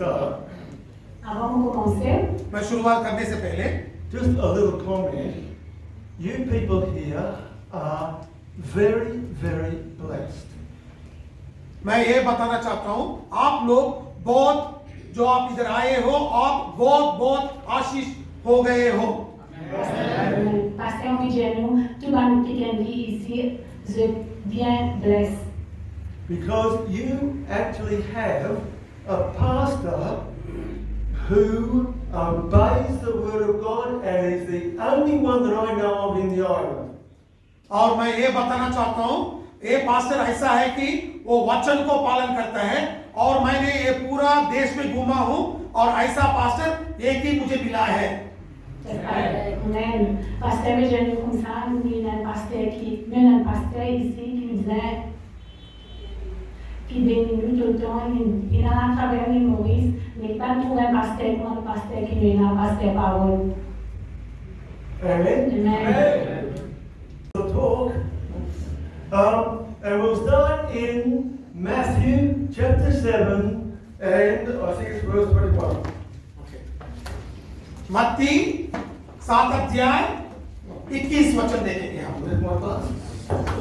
Avant de commencer, मैं शुरुआत करने से पहले Just a little comment. You people here are very, very blessed. मैं ये बताना चाहता हूँ आप लोग बहुत जो आप इधर आए हो आप बहुत बहुत आशीष हो गए हो pasteur Midjanou, tout le monde qui est ici, je viens blesse. Because you actually have a pastor who obeys the word of God and is the only one that I know of in the island. और मैं ये बताना चाहता हूँ ये pastor ऐसा है कि वो वचन को पालन करता है और मैंने ये पूरा देश में घूमा हूँ और ऐसा पास्टर एक ही मुझे मिला है Pasteur Midjanou comme ça, il y a un pasteur ici qui nous aide, qui bénit nous tout le temps, il a à travers les Maurice, mais pas trouver un pasteur comme un pasteur qui nous a un pasteur parole. Amen. Amen. We'll talk. And we'll start in Matthew chapter 7 and I think it's verse 21. मत्ती 7 अध्याय 21 वचन देखेंगे हम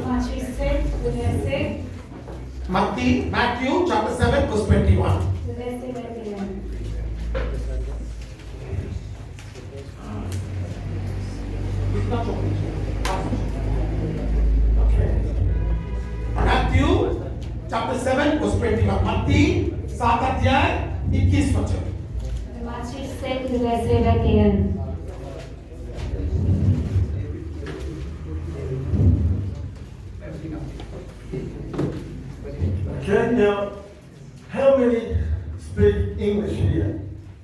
Matthieu 7, le verset Matthew chapter 7 verse 21 21. Matthew chapter 7 verse 21 मत्ती 7 अध्याय 21 वचन Matthieu 7, le verset 21. Okay, now, how many speak English here?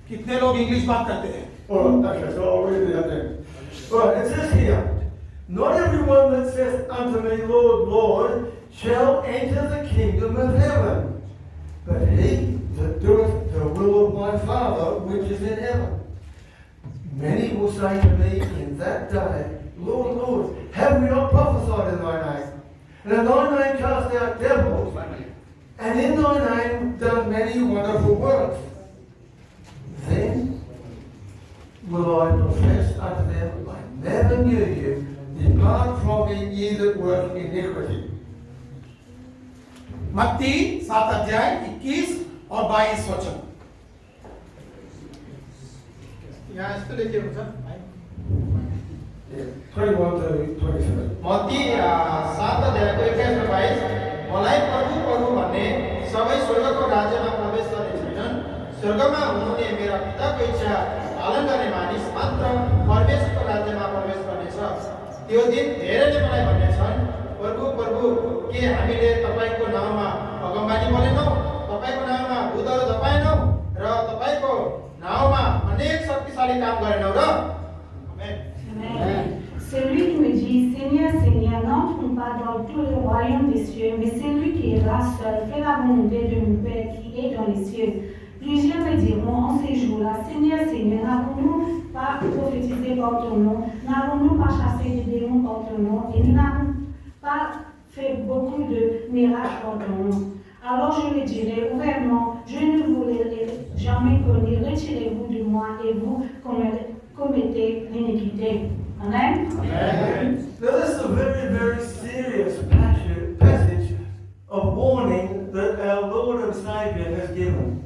कितने लोग इंग्लिश बात करते हैं Alright, okay, so I'll read it out there. Alright, it says here, not everyone that says unto me, Lord, Lord, shall enter the kingdom of heaven, but he that doeth the will of my Father which is in heaven. Many will say to me in that day, Lord, Lord, have we not prophesied in thy name? And in thy name cast out devils, and in thy name done many wonderful works. Then will I profess unto them, I never knew you, depart from me, ye that work iniquity. मत्ती 7 अध्याय 21 और 22 वचन यहाँ इसको लेके हुन्छ 21 to 27. मत्ती 7 अध्यायको 21 र 22 मलाई प्रभु प्रभु भन्ने सबै स्वर्गको राज्यमा प्रवेश गर्ने छैनन् स्वर्गमा हुनुहुने मेरा पिताको इच्छा पालन गर्ने मानिस मात्र परमेश्वरको राज्यमा प्रवेश गर्नेछ त्यो दिन धेरैले मलाई भन्नेछन् प्रभु प्रभु के हामीले तपाईको नाममा अगमबानी बोलेनौ तपाईको नाममा भूतहरू धपाएनौ र तपाईको नाममा अनेक शक्तिशाली काम गरेनौ र आमेन Amen. Celui qui me dit, Seigneur, Seigneur, n'entrons pas dans tout le royaume des cieux, mais celui qui ira seul fait la volonté de mon Père qui est dans les cieux. Plusieurs me diront en ces jours-là, Seigneur, Seigneur, n'avons-nous pas prophétisé par ton nom, n'avons-nous pas chassé des démons par ton nom, et nous n'avons pas fait beaucoup de miracles par ton nom. Alors je le dirai ouvertement, je ne vous l'ai jamais connu, retirez-vous de moi et vous commettez l'iniquité. Amen. Amen. Now this is a very, very serious passage of warning that our Lord and Savior has given.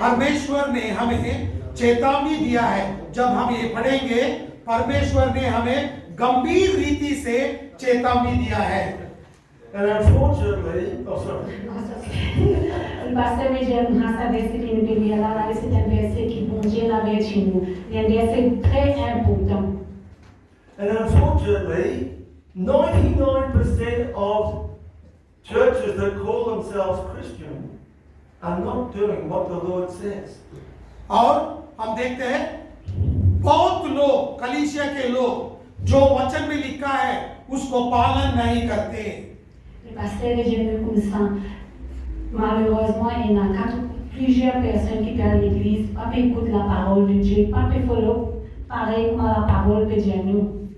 परमेश्वर ने हमें चेतावनी दिया है जब हम ये पढ़ेंगे परमेश्वर ने हमें गंभीर रीति से चेतावनी दिया है And unfortunately, Il pasteur Midjanou, dans sa verset qui nous bénit là, c'est un verset qui bon Dieu l'avait chez nous. C'est un verset très important. And unfortunately, 99% of churches that call themselves Christian are not doing what the Lord says. और हम देखते हैं बहुत लोग कलीसिया के लोग जो वचन में लिखा है उसको पालन नहीं करते Le pasteur Midjanou, comme ça, malheureusement, il y a plusieurs personnes qui viennent à l'église, pas écoutent la parole de Dieu, pas follow pareil comme la parole de Midjanou.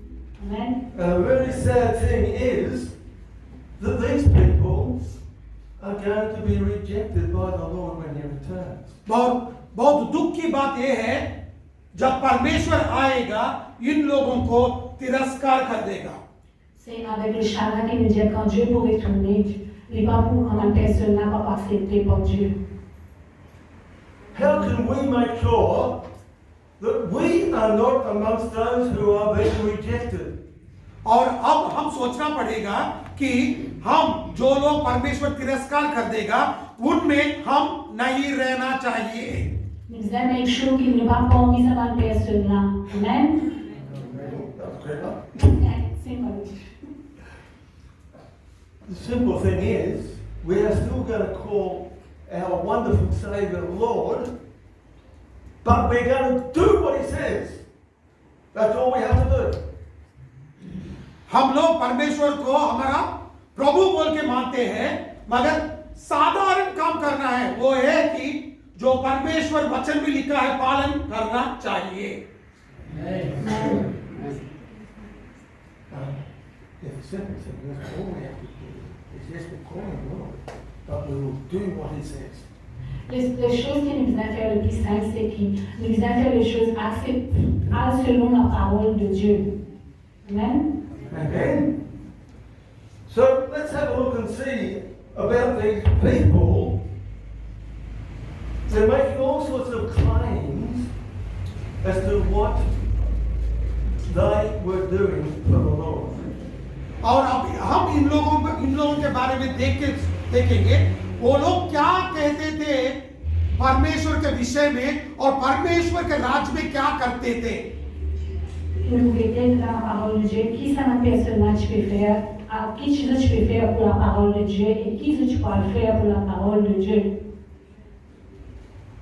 Amen. And a very sad thing is that these people are going to be rejected by the Lord when He returns. बहुत बहुत दुख की बात यह है जब परमेश्वर आएगा इन लोगों को तिरस्कार कर देगा. C'est avec le chagrin qui nous dit quand Dieu pourrait retourner, les gens pour comment personne n'a pas accepté par Dieu. How can we make sure that we are not amongst those who are being rejected? और अब हम सोचना पड़ेगा कि हम जो लोग परमेश्वर तिरस्कार कर देगा उनमें हम नहीं रहना चाहिए. Nous devons make sure qu'il ne va pas parmi ces bonnes personnes-là. Amen. Simple. The simple thing is, we are still going to call our wonderful Saviour Lord, but we're going to do what He says. That's all we have to do. हम लोग परमेश्वर को हमारा प्रभु बोल के मानते हैं, मगर साधारण काम करना है. वो है कि जो परमेश्वर वचन में लिखा है पालन करना चाहिए. The simple thing is, all we have to do is yes, we call Him Lord, but we will do what He says. Les choses qui nous aident à faire le plus simple, c'est qu'ils nous aident à faire les choses selon la parole de Dieu. Amen. Amen. So let's have a look and see about these people. They're making all sorts of claims as to what they were doing for the Lord. और अब हम इन लोगों के बारे में देखेंगे वो लोग क्या कहते थे परमेश्वर के विषय में और परमेश्वर के राज्य में क्या करते थे. Nous mettons dans la parole de Dieu, qui sont les personnages que tu peux faire, qui tu peux faire pour la parole de Dieu et qui tu peux faire pour la parole de Dieu.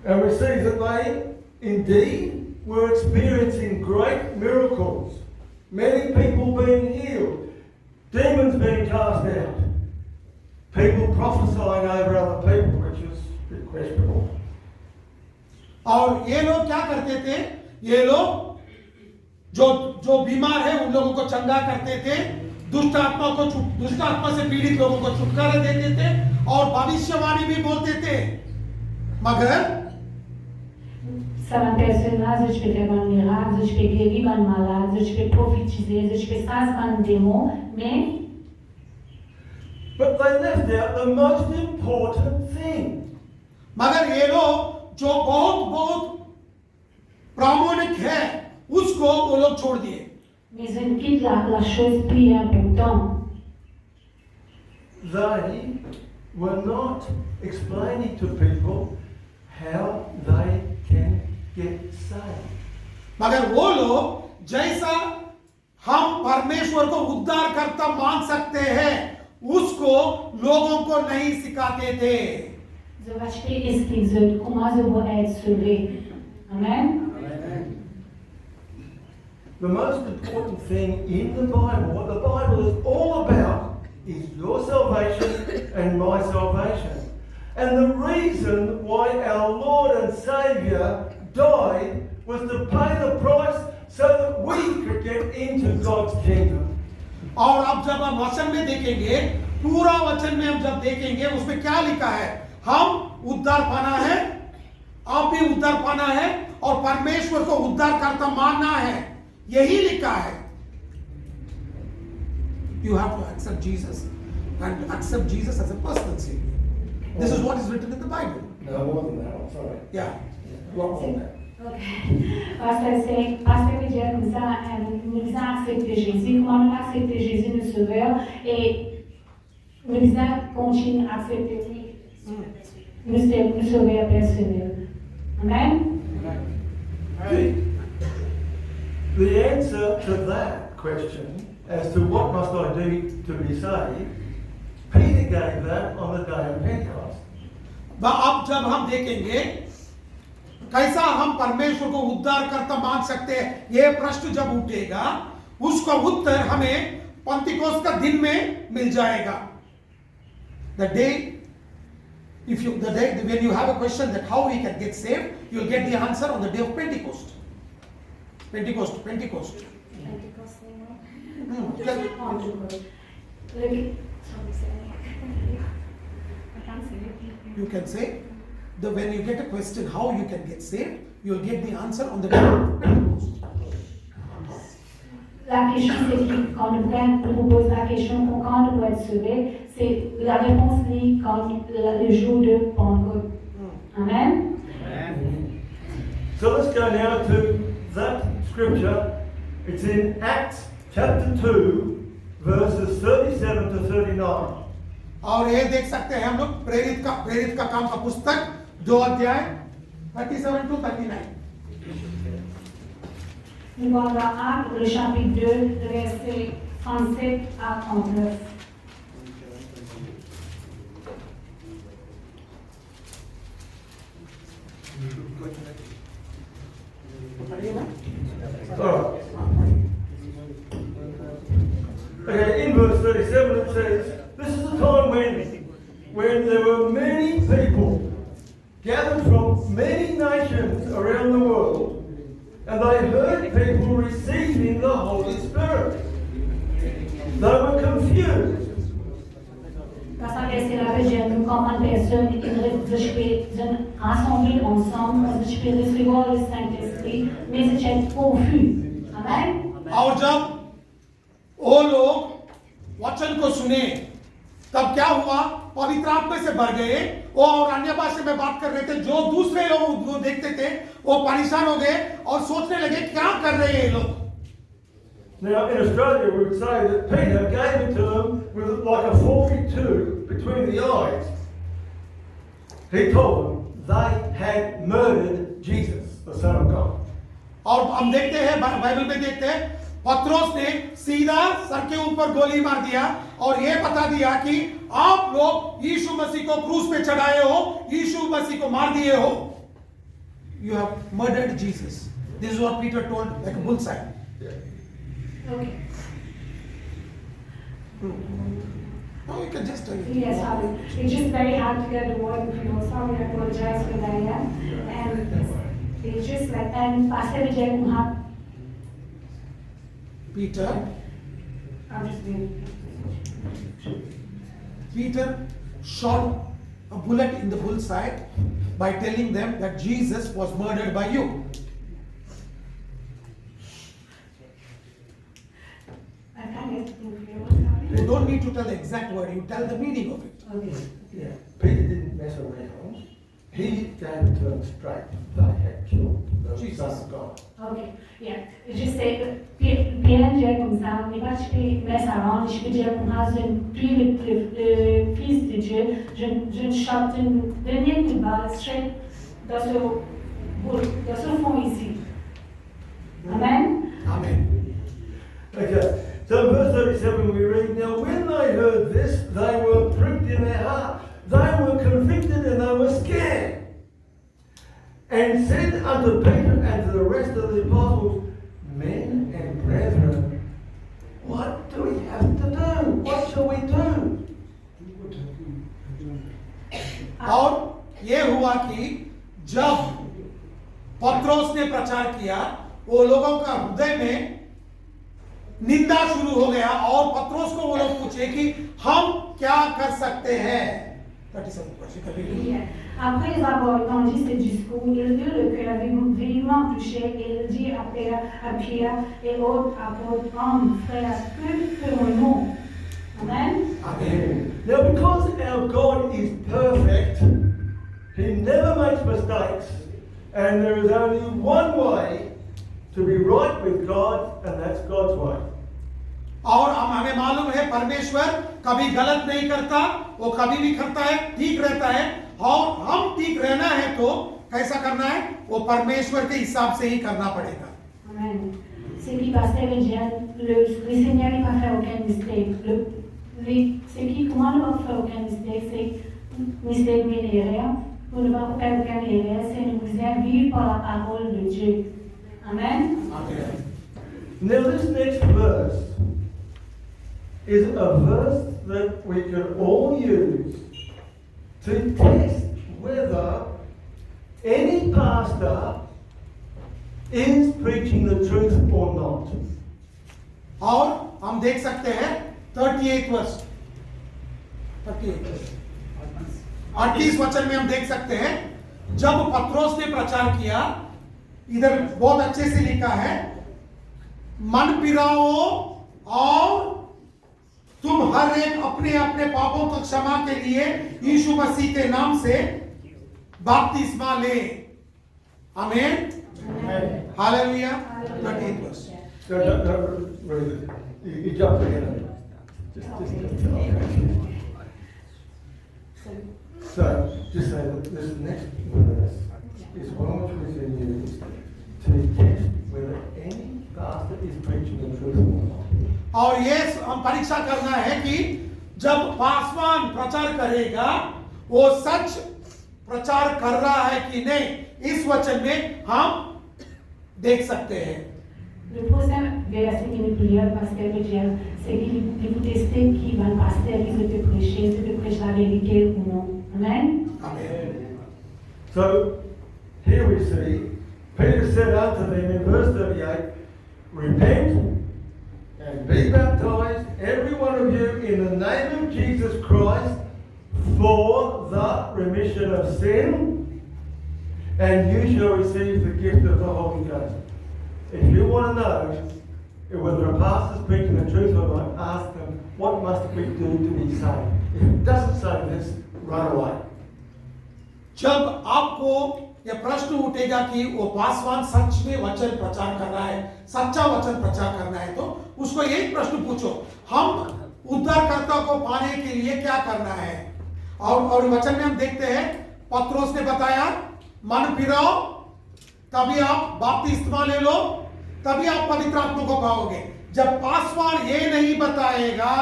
And we see that they indeed were experiencing great miracles. Many people being healed, demons being cast out, people prophesying over other people, which is a bit questionable. और ये लोग क्या करते थे, ये लोग जो बीमार है उन लोगों को चंगा करते थे, दुष्ट आत्मा से पीड़ित लोगों को छुटकारा देते थे और भविष्यवाणी भी बोलते थे. मगर Certaines personnes-là, je peux faire un miracle, je peux guérir un malade, je peux prophétiser, je peux chasser un démon, mais But they left out the most important thing. मगर ये लोग जो बहुत प्रामाणिक है उसको वो लोग छोड़ दिए. ils ont quitté la chose plus importante. They were not explaining to people how they can get saved. मगर वो लोग जैसा हम परमेश्वर को उद्धार करता मान सकते हैं उसको लोगों को नहीं सिखाते थे. Je vais expliquer comment je vais être sauvé. Amen. The most important thing in the Bible, what the Bible is all about, is your salvation and my salvation. And the reason why our Lord and Saviour died was to pay the price so that we could get into God's kingdom. और अब जब हम वचन में देखेंगे, पूरा वचन में हम जब देखेंगे उसमें क्या लिखा है, हम उद्धार पाना है, आप भी उद्धार पाना है और परमेश्वर को उद्धार करता मानना है, यही लिखा है. You have to accept Jesus and accept Jesus as a personal Savior. This is what is written in the Bible. No, more than that, I'm sorry. Yeah, more than that. Ok. Pasteur veut dire comme ça, nous devons accepter Jésus. Comment nous accepter Jésus, nous sauveur, et nous devons continuer à accepter nous sauveur personnel. Amen. The answer to that question as to what must I do to be saved, Peter gave that on the day of Pentecost. अब जब हम देखेंगे कैसा हम परमेश्वर को उद्धार करता मान सकते हैं, यह प्रश्न जब उठेगा उसका उत्तर हमें पंतिकोस्त का दिन में मिल जाएगा. The day when you have a question that how we can get saved, you will get the answer on the day of Pentecost. Pentecost. You can say. when you get a question how you can get saved, you will get the answer on the post. La question, c'est que quand le frère nous pose la question quand on doit être sauvé, c'est la réponse lit quand le jour de Pentecôte. Amen. So let's go now to that scripture. It's in Acts chapter 2, verses 37 to 39. और ये देख सकते हैं हम लोग प्रेरित का काम का पुस्तक 2 अध्याय 37 to 39. Nous allons dans Actes, le chapitre 2, versets 37 à 39. Alright. Okay, in verse 37 it says, this is the time when there were many people gathered from many nations around the world, and they heard people receiving the Holy Spirit. They were confused. Dans sa verset-là, nous, comme une personne qui sont rassemblés ensemble, qui peuvent recevoir le Saint-Esprit, mais ils étaient confus. Amen. और जब वो लोग वचन को सुने तब क्या हुआ, पवित्र आत्मा से भर गए वो और अन्य भाषा में बात कर रहे थे। जो दूसरे लोग वो देखते थे वो परेशान हो गए और सोचने लगे क्या कर रहे हैं ये लोग। Now, in Australia, we would say that Peter gave it to them with like a 42 between the eyes. He told them they had murdered Jesus, the Son of God. और हम देखते हैं बाइबल में देखते हैं पत्रोस ने सीधा सर के ऊपर गोली मार दिया और ये बता दिया कि आप लोग यीशु मसीह को क्रूस पे चढ़ाए हो, यीशु मसीह को मार दिए हो। You have murdered Jesus. This is what Peter told like a bullseye. Okay. Oh, you can just tell it. Yes, sorry. It's just very hard to get the word of you. Sorry, I apologize for that. Yeah? And it's just like, and Pastor Vijay Kumar, Peter I'm just doing. Peter shot a bullet in the bullseye by telling them that Jesus was murdered by you. I can't get to You don't need to tell the exact word, you tell the meaning of it. Okay. Yeah, Peter didn't mess around. He gave it to them straight. They had killed the Jesus. Son of God. Okay. Yeah. Je sais, Pierre dit comme ça, on n'est pas chez mais ça rend, je peux dire comme ça, je prie le Fils de Dieu, je chante une dernière coup de balle straight dans ce fond ici. Amen. Amen. Okay, so in verse 37 we read, now when they heard this, they were pricked in their heart. They were convicted and they were scared. And said unto Peter and to the rest of the apostles, men and brethren, what do we have to do? What shall we do? और ये हुआ कि जब पत्रोस ने प्रचार किया वो लोगों का हृदय में निंदा शुरू हो गया और पत्रोस को वो लोग पूछे कि हम क्या कर सकते हैं। 37 Yeah. Après avoir entendu ce discours, il eut le cœur vivement touché et il dit à Pierre et autres apôtres, hommes, frères, que ferons-nous? Amen. Amen. Now because our God is perfect, He never makes mistakes, and there is only one way to be right with God, and that's God's way. और हमें मालूम है परमेश्वर कभी गलत नहीं करता, वो कभी भी करता है ठीक रहता है और हम ठीक रहना है तो कैसा करना है, वो परमेश्वर के हिसाब से ही करना पड़ेगा। Amen. Ce qui passait avec Jeanne, le Seigneur ne va faire aucun mistake. Comment ne va faire aucun mistake, c'est mistake mais l'erreur. Pour ne pas faire aucun erreur, c'est nous vous vivre par la parole de Dieu. Amen. Amen. Now this next verse is a verse that we can all use to test whether any pastor is preaching the truth or not. और हम देख सकते हैं 38 वचन में हम देख सकते हैं जब पत्रोस ने प्रचार किया, इधर बहुत अच्छे से लिखा है, मन फिराओ और तुम हर एक अपने अपने पापों को क्षमा के लिए यीशु मसीह के नाम से बपतिस्मा ले। आमीन, hallelujah. 13th verse. Very good. You jump ahead. So, just say that this next verse is one which we can use to test whether any pastor is preaching the truth or not. और ये हम परीक्षा करना है कि जब पासवान प्रचार करेगा वो सच प्रचार कर रहा है कि नहीं, इस वचन में हम देख सकते हैं। Le prochain verset qui nous prie, pasteur Roger, c'est qu'il vous tester qui va le pasteur qui peut prêcher la vérité ou non. Amen. आमीन। So, here we see, Peter said unto them in verse 38, repent and be baptized, every one of you, in the name of Jesus Christ, for the remission of sin, and you shall receive the gift of the Holy Ghost. If you want to know whether a pastor's preaching the truth or not, ask them, what must we do to be saved? If it doesn't say this, run away. जब आपको यह प्रश्न उठेगा कि वो पासवान सच में वचन प्रचार कर रहा है, सच्चा वचन प्रचार करना है, तो उसको यही प्रश्न पूछो, हम उद्धारकर्ता को पाने के लिए क्या करना है। और वचन में हम देखते हैं, पत्रोस ने बताया, मन फिराओ, तभी आप बपतिस्मा ले लो, तभी आप पवित्र आत्मा को पाओगे। जब पासवान ये नहीं बताएगा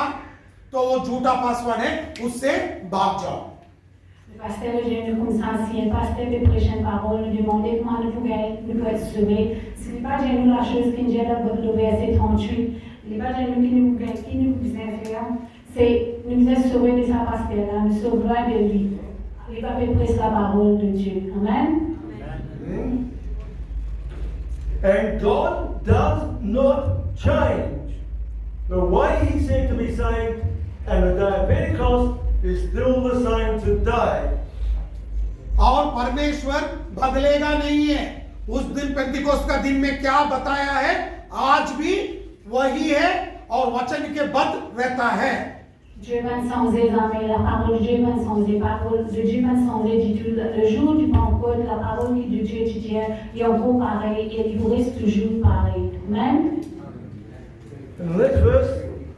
तो वो झूठा पासवान है, उससे भाग जाओ। Le pasteur Roger nous comme ça, si un pasteur peut prêcher une parole, nous demander comment nous pouvons être sauvés. Ce n'est pas nous la chose qui nous aide dans le verset 38. Ce n'est pas nous qui nous pouvons faire. C'est nous être sauvés de sa pasteur, nous sauvera de lui. Il va prêcher la parole de Dieu. Amen. Amen. And God does not change. The way He said to be saved and the day of Pentecost is still the same today. और परमेश्वर बदलेगा नहीं है। उस दिन पेंतिकोस्त का दिन में क्या बताया है, आज भी वही है और वचन के बद रहता है। Dieu va ne changer jamais, la parole de Dieu va ne changer, la parole de Dieu va ne changer du tout. Le jour du Pentecôte, la parole de Dieu est encore pareille et il vous reste toujours pareil. Amen. And the next verse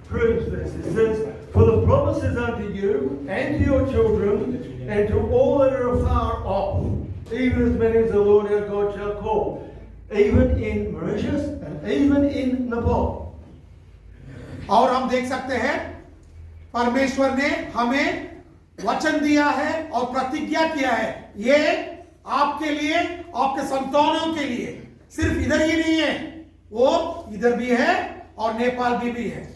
proves this. It says, for the promises unto you and to your children and to all that are afar off, even as many as the Lord our God shall call, even in Mauritius and even in Nepal. और हम देख सकते हैं, परमेश्वर ने हमें वचन दिया है और प्रतिज्ञा किया है, ये आपके लिए, आपके संतानों के लिए, सिर्फ इधर ही नहीं है, वो इधर भी है और नेपाल भी है।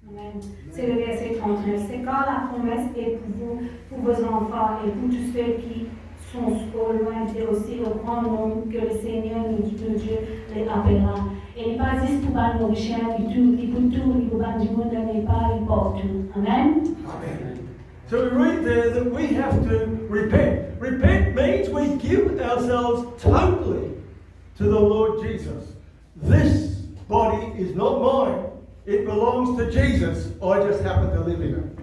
Amen. C'est le verset 39. C'est quand la promesse est pour vous, pour vos enfants et pour tous ceux qui sont au loin, et aussi au grand nombre que le Seigneur, notre Dieu, les appellera. Et il pas juste pour les Mauriciens, il pour tout, il pour du monde, il n'est pas partout. Amen. Amen. So we read there that we have to repent. Repent means we give ourselves totally to the Lord Jesus. This body is not mine. It belongs to Jesus. I just happen to live in it.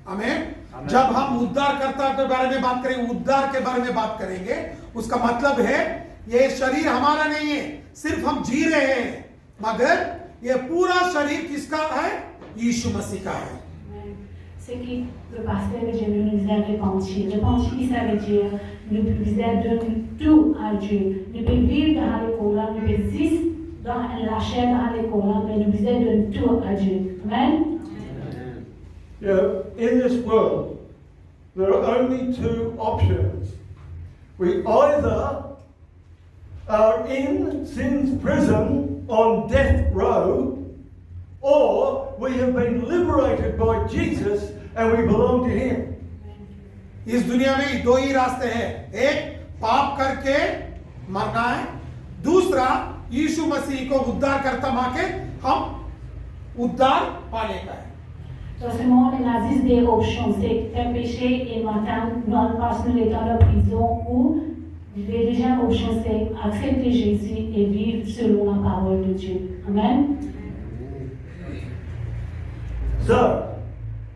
आमेन। जब हम उद्धारकर्ता के बारे में बात करेंगे, उद्धार के बारे में बात करेंगे, उसका मतलब है ये शरीर हमारा नहीं है, सिर्फ हम जी रहे हैं, मगर ये पूरा शरीर किसका है? यीशु मसीह का है। C'est qui le pasteur de Dieu nous a repenti. Repenti, ça veut dire nous pouvons donner tout à Dieu. Nous pouvons vivre dans le Coran, nous pouvons exister dans la chair dans le Coran, mais nous pouvons donner tout à Dieu. Amen. You know, in this world, there are only two options. We either are in sin's prison on death row, or we have been liberated by Jesus and we belong to Him. इस दुनिया में दो ही रास्ते हैं, एक पाप करके मरना है, दूसरा यीशु मसीह को उद्धारकर्ता मान के हम उद्धार पाने का है। Dans ce monde, il existe des options. C'est un péché et maintenant, nous passons le temps de prison ou Le deuxième option, c'est accepter Jésus et vivre selon la parole de Dieu. Amen. So,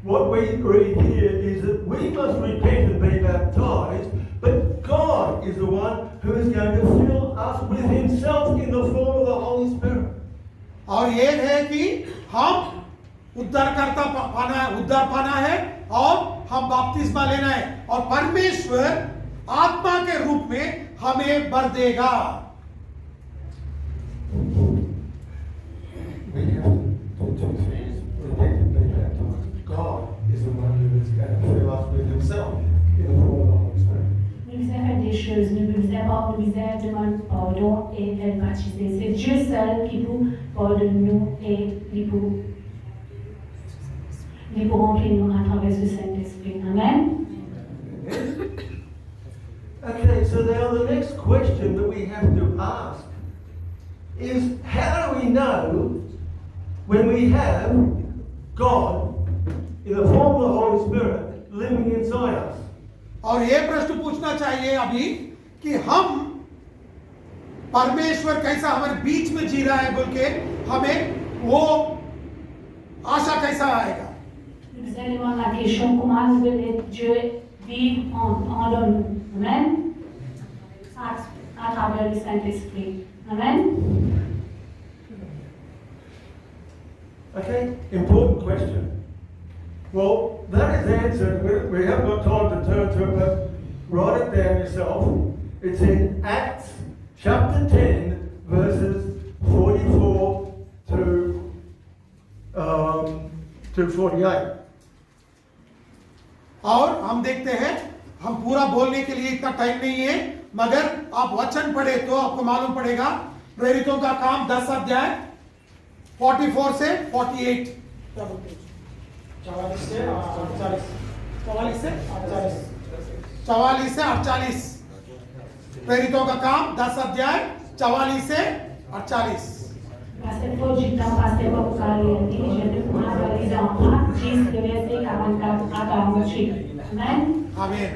what we read here is that we must repent and be baptized, but God is the one who is going to fill us with Himself in the form of the Holy Spirit. और ये है कि हम उद्धार पाना है और हम बपतिस्मा लेना है और परमेश्वर आत्मा के रूप में हमें भर देगा। God is the one who is going to fill us with Himself in the form of the Holy Spirit. Nous faisons faire des choses, nous faisons demander pardon et être baptisé. C'est Dieu seul qui vous pardonne nous et il pour remplir nous à travers le Saint-Esprit. Amen. Okay, so now the next question that we have to ask is, how do we know when we have God in the form of the Holy Spirit living inside us? और ये प्रश्न पूछना चाहिए अभी कि हम परमेश्वर कैसा हमारे बीच में जी रहा है बोल के हमें वो आशा कैसा आएगा। Nous allons demander la question comment Dieu vit en nous. Amen. À travers le Saint-Esprit. Amen. Okay, important question. Well, that is answered. We haven't got time to turn to it, but write it down yourself. It's in Acts chapter 10, verses 44 to 48. और हम देखते हैं, हम पूरा बोलने के लिए इतना टाइम नहीं है, मगर आप वचन पढ़े तो आपको मालूम पड़ेगा। प्रेरितों का काम 10 अध्याय 44 से 48 44 से 48 प्रेरितों का काम 10 अध्याय 44 से 48। Pasteur Paul du temps, Pasteur Bob Carrier, je nous analyse en Actes 10, le verset 44 à 48. Amen. आमीन।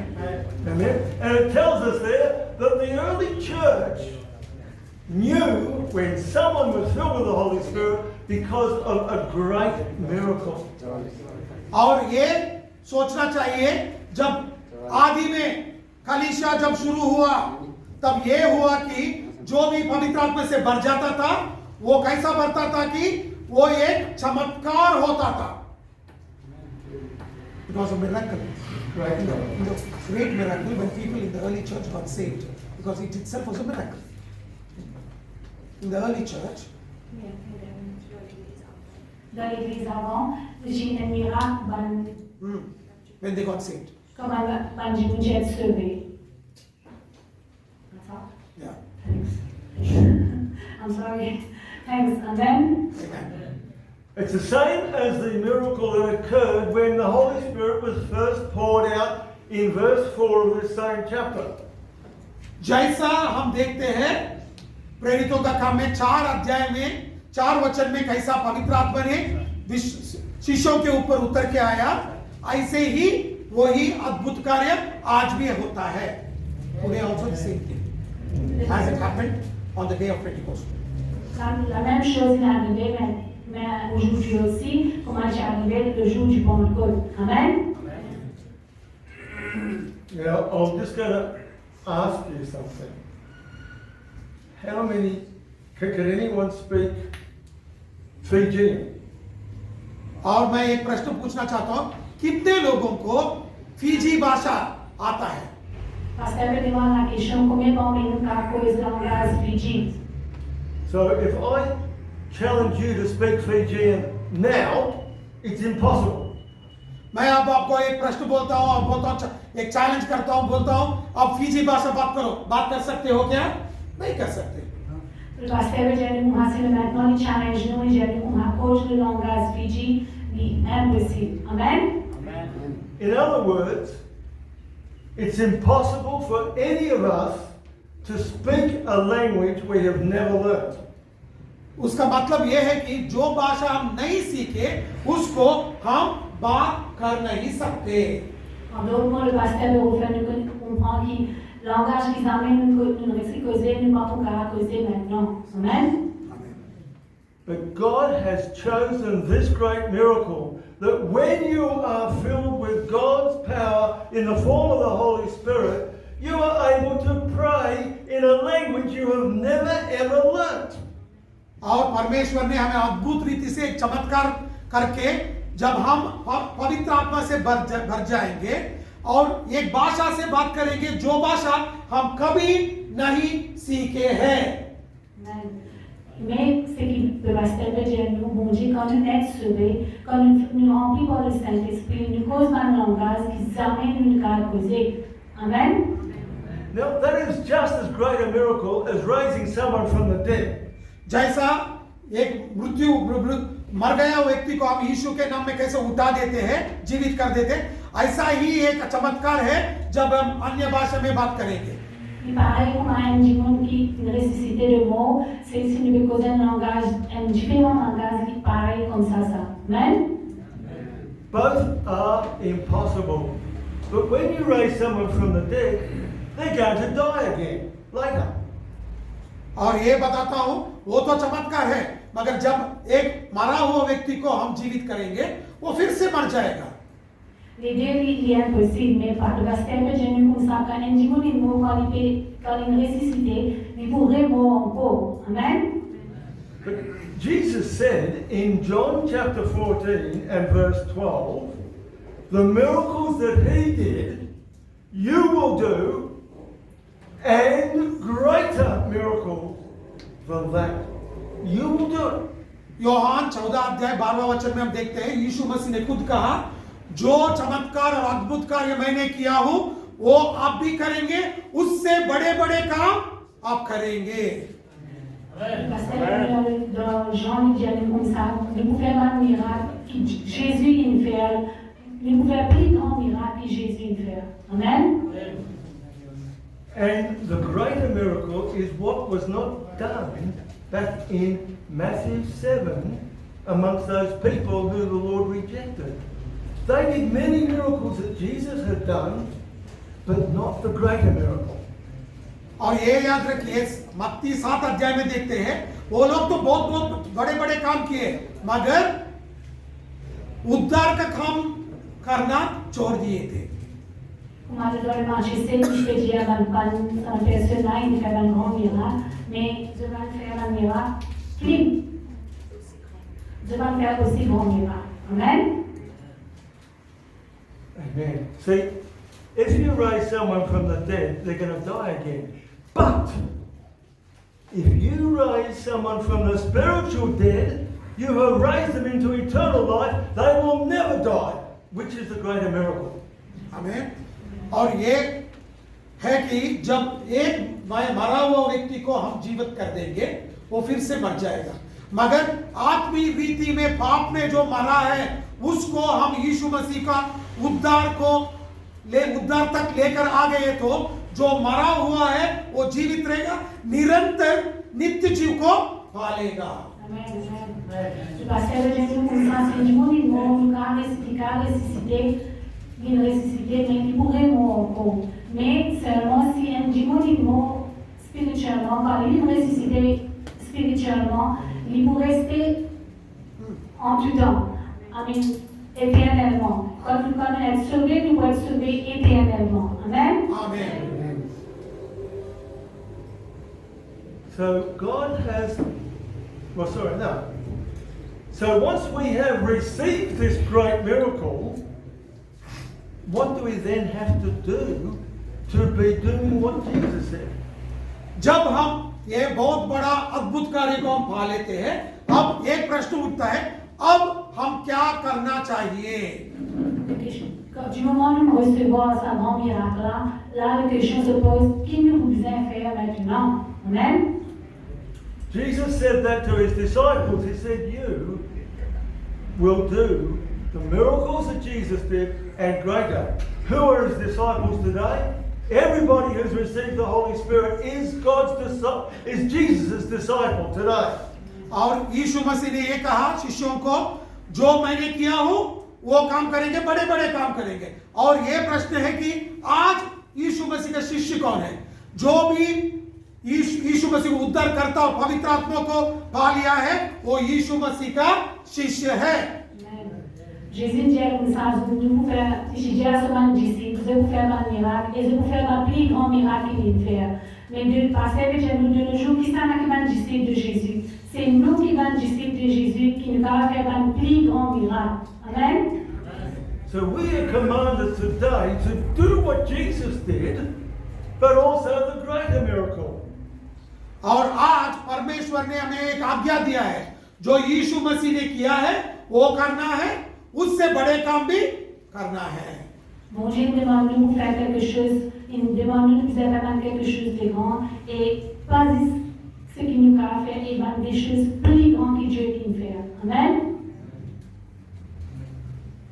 Amen. And it tells us there that the early church knew when someone was filled with the Holy Spirit because of a great miracle. और ये सोचना चाहिए जब आदि में कलीसिया जब शुरू हुआ तब ये हुआ कि जो भी पवित्र आत्मा से भर जाता था वो कैसा भरता था कि वो एक चमत्कार होता था। It was a miracle, right? The great miracle when people in the early church got saved, because it itself was a miracle. In the early church, Dans l'église avant, j'ai un miracle when they got saved. comme un Dieu sauvé. That's all. Yeah. Thanks. I'm sorry. Thanks. And then, Amen. It's the same as the miracle that occurred when the Holy Spirit was first poured out in verse 4 of this same chapter. जैसा हम देखते हैं प्रेरितों का काम में 4 अध्याय में 4 वचन में कैसा पवित्र आत्मा ने शिष्यों के ऊपर उतर के आया, ऐसे ही वही अद्भुत कार्य आज भी होता है। Today also the same thing as it happened on the day of Pentecost. la même chose est arrivée, mais aujourd'hui aussi, comment j'ai arrivé le jour du Pentecôte. Amen. Now, I'm just going to ask you something. How many, can anyone speak Fijian? और मैं एक प्रश्न पूछना चाहता हूं, कितने लोगों को फिजी भाषा आता है? Pasteur me demande la question, combien parmi nous parlent le langage Fiji? So if I challenge you to speak Fijian now, it's impossible. मैं अब आपको एक प्रश्न बोलता हूं और बोलता हूं, एक चैलेंज करता हूं, बोलता हूं, अब फिजी भाषा बात कर सकते हो क्या? नहीं कर सकते। Le pasteur dit nous voici maintenant le challenge nous et dit on approche le langage Fiji, c'est impossible. Amen. In other words, it's impossible for any of us to speak a language we have never learned. उसका मतलब यह है कि जो भाषा हम नहीं सीखे उसको हम बात कर नहीं सकते। En d'autres mots, le pasteur veut vous faire comprendre que langage qu'ils amènent nous récit causer, nous partons qu'à causer maintenant. Amen. But God has chosen this great miracle that when you are filled with God's power in the form of the Holy Spirit, you are able to pray in a language you have never ever learnt. और परमेश्वर ने हमें अद्भुत रीति से एक चमत्कार करके जब हम पवित्र आत्मा से भर जाएंगे और एक भाषा से बात करेंगे जो भाषा हम कभी नहीं सीखे हैं। Mais ce qui peut passer de nous, bon Dieu, quand nous sommes sauvés, quand nous remplis par le Saint-Esprit, nous causons un langage qui amène une causer. Amen. Now that is just as great a miracle as raising someone from the dead. जैसा एक मर गया व्यक्ति को हम यीशु के नाम में कैसे उठा देते हैं, जीवित कर देते हैं, ऐसा ही एक चमत्कार है जब हम अन्य भाषा में बात करेंगे। Et pareil, on a un dimanche qui ressuscité de mort, c'est si nous causons un langage, un différent langage qui pareil comme ça. Amen. Both are impossible. But when you raise someone from the dead, they're going to die again later. और ये बताता हूं, वो तो चमत्कार है, मगर जब एक मरा हुआ व्यक्ति को हम जीवित करेंगे, वो फिर से मर जाएगा। Les deux, il est impossible, mais par le baptême de Jésus, comme ça, quand un dimanche est mort, quand il est ressuscité, il pourrait mourir encore. Amen. But Jesus said in John chapter 14 and verse 12, the miracles that he did, you will do, and greater miracles than that. You will do it. Yohan 14 अध्याय 12वां वचन में हम देखते हैं, यीशु मसीह ने खुद कहा, जो चमत्कार और अद्भुत कार्य मैंने किया हूं, वो आप भी करेंगे, उससे बड़े बड़े काम आप करेंगे। Parce que dans Jean, il dit comme ça, nous pouvons faire un miracle que Jésus il fait, nous pouvons faire plus grand miracle que Jésus il fait. Amen. And the greater miracle is what was not done back in Matthew 7 amongst those people who the Lord rejected. They did many miracles that Jesus had done, but not the greater miracle. और ये याद रखिए, मत्ती 7 अध्याय में देखते हैं, वो लोग तो बहुत बहुत बड़े बड़े काम किए, मगर उद्धार का काम करना छोड़ दिए थे। Comme à l'heure marché, c'est que je vais dire à un personnage, il fait un grand miracle, mais je vais faire un miracle plus. Je vais faire aussi grand miracle. Amen. Amen. See, if you raise someone from the dead, they're going to die again. But if you raise someone from the spiritual dead, you have raised them into eternal life, they will never die, which is the greater miracle. आमीन। और ये है कि जब एक मरा हुआ व्यक्ति को हम जीवित कर देंगे, वो फिर से मर जाएगा, मगर आत्मीय रीति में पाप में जो मरा है, उसको हम यीशु मसीह का उद्धार तक लेकर आ गए, तो जो मरा हुआ है वो जीवित रहेगा, निरंतर नित्य जीव को पालेगा। Le pasteur de Jésus comme ça, c'est du monde, il a ressuscité, mais il pourrait mourir encore. Mais seulement si un démon est mort spirituellement, quand il est ressuscité spirituellement, il peut rester en tout temps. Amen. Éternellement. Quand nous pouvons être sauvés, nous pouvons être sauvés éternellement. Amen. Amen. So God has, So once we have received this great miracle, what do we then have to do to be doing what Jesus said? जब हम ये बहुत बड़ा अद्भुत कार्य को हम पा लेते हैं, अब एक प्रश्न उठता है, अब हम क्या करना चाहिए? Du moment où nous recevons ce grand miracle-là, la question se pose, qu'est-ce que nous devons faire maintenant? Amen. Jesus said that to his disciples. He said, you will do the miracles that Jesus did and greater. Who are his disciples today? Everybody who's received the Holy Spirit is Jesus' disciple today. और यीशु मसीह ने ये कहा शिष्यों को, जो मैंने किया हूं वो काम करेंगे, बड़े बड़े काम करेंगे। और ये प्रश्न है कि आज यीशु मसीह का शिष्य कौन है? जो भी यीशु मसीह को उद्धार करता और पवित्र आत्मा को पा लिया है, वो यीशु मसीह का शिष्य है। Jésus dit à vous faire, si j'ai la semaine d'ici, vous allez vous faire un miracle, et vous faire un plus grand miracle qu'il fait. Mais de passer avec nous de nos jours, qui sont les disciples de Jésus? C'est nous qui sommes disciples de Jésus qui nous va faire un plus grand miracle. Amen. So we are commanded today to do what Jesus did, but also the greater miracle. और आज परमेश्वर ने हमें एक आज्ञा दिया है, जो यीशु मसीह ने किया है वो करना है, उससे बड़े काम भी करना है। Bon Dieu nous demande de nous faire quelque chose, il nous demande de nous faire quelque chose de grand et pas ce qu'il nous a fait, et des choses plus grandes que Dieu qui nous fait. Amen.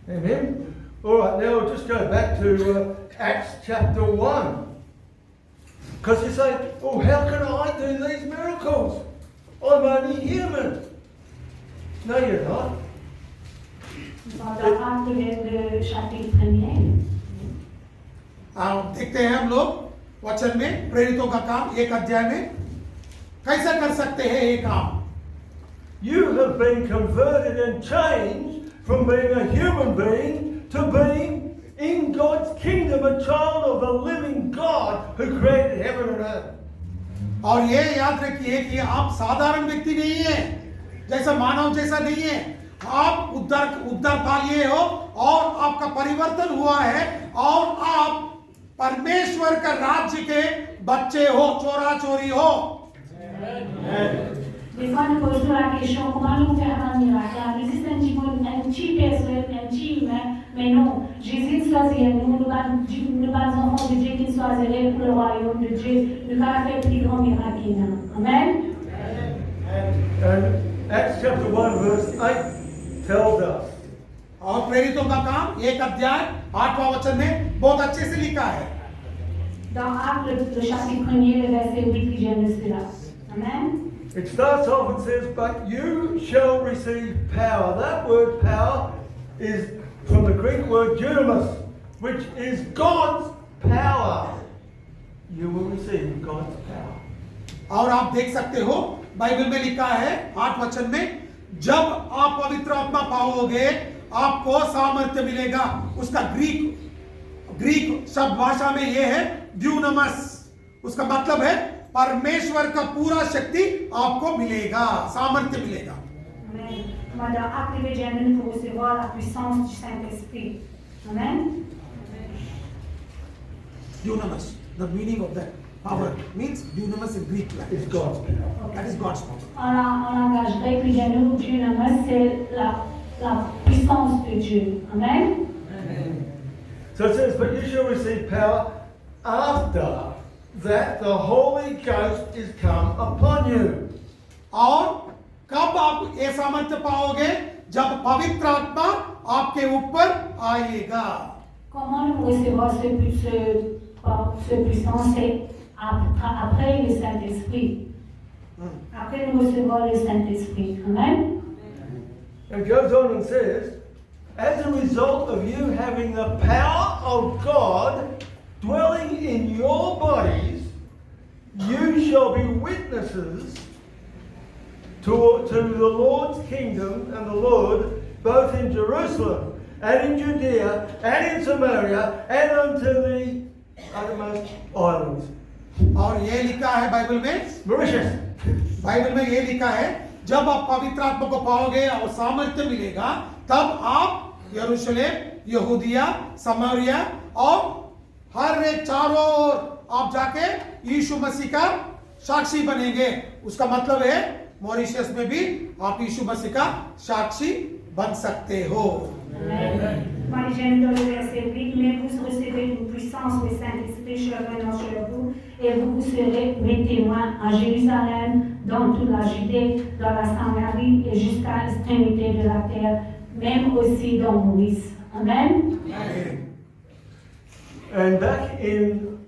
Amen. All right, now we'll just go back to Acts chapter 1. Because you say, well, how can I do these miracles? I'm only human. No, you're not. Dans Actes le chapitre 1er. देखते हैं हम लोग वचन में प्रेरितों का काम 1 अध्याय में कैसे कर सकते हैं ये काम। You have been converted and changed from being a human being to being in God's kingdom, a child of the living God who created heaven and earth. और ये याद रखिए कि आप साधारण व्यक्ति नहीं है, जैसा मानव जैसा नहीं है। आप उद्धार पा लिए हो और आपका परिवर्तन हुआ है और आप परमेश्वर का राज्य के बच्चे हो, चोरा चोरी हो। Des fois, nous posons la question, comment nous faire un miracle? Nous existons un petit personne, un petit humain, mais non, Jésus choisit nous, nous pas enfants de Dieu qui choisirait pour le royaume de Dieu, nous va faire plus grand miracle. Amen. And Acts chapter 1 verse 8 tells us. और प्रेरितों का काम 1 अध्याय 8वां वचन में बहुत अच्छे से लिखा है। Dans Actes le chapitre 1er, le verset 8 qui vient de cela. Amen. It starts off and says, but you shall receive power. That word power is from the Greek word dunamis, which is God's power. You will receive God's power. और आप देख सकते हो Bible में लिखा है 8 वचन में, जब आप पवित्र आत्मा पाओगे आपको सामर्थ्य मिलेगा। उसका ग्रीक शब्द भाषा में यह है ड्यूनामस। उसका मतलब है परमेश्वर का पूरा शक्ति आपको मिलेगा, सामर्थ्य मिलेगा। Amen. Dans Actes les Védiens, nous pouvons recevoir la puissance du Saint-Esprit. Amen. Dunamis, the meaning of that power means dunamis in Greek language. It's God's power. That is God's power. En langage grec, les Védiens, Dunamis, c'est la puissance de Dieu. Amen. So it says, but you shall receive power after that the Holy Ghost is come upon you. और कब आप ये सामर्थ्य पाओगे? जब पवित्र आत्मा आपके ऊपर आएगा। Comment nous recevons cette puissance? C'est après le Saint-Esprit. Après nous recevons le Saint-Esprit. Amen. It goes on and says, as a result of you having the power of God dwelling in your bodies, you shall be witnesses to the Lord's kingdom and the Lord, both in Jerusalem and in Judea and in Samaria and unto the uttermost islands. और ये लिखा है Bible में, Mauritius. Bible में ये लिखा है, जब आप पवित्र आत्मा को पाओगे और सामर्थ्य मिलेगा, तब आप यरूशलेम, यहूदिया, समारिया और हर एक चारों ओर आप जाके यीशु मसीह का साक्षी बनेंगे। उसका मतलब है मॉरिशस में भी आप यीशु मसीह का साक्षी बन सकते हो। Moi, j'aime dans le verset 8, mais vous recevez une puissance du Saint-Esprit survenant sur vous, et vous serez mes témoins à Jérusalem, dans toute la Judée, dans la Samarie et jusqu'à l'extrémité de la terre, même aussi dans Maurice. Amen. And back in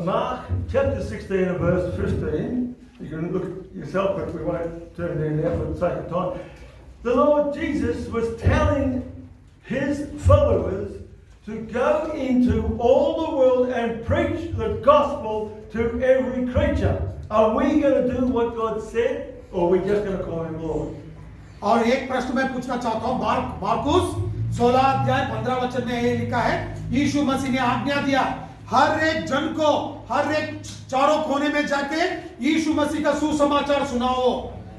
Mark chapter 16 and verse 15, you can look at yourself, but we won't turn there now for the sake of time. The Lord Jesus was telling his followers to go into all the world and preach the gospel to every creature. Are we going to do what God said, or are we just going to call him Lord? और एक प्रश्न मैं पूछना चाहता हूं, मार्कुस 16 अध्याय 15 वचन में ये लिखा है, यीशु मसीह ने आज्ञा दिया हर एक जन को, हर एक चारों कोने में जाके यीशु मसीह का सुसमाचार सुनाओ।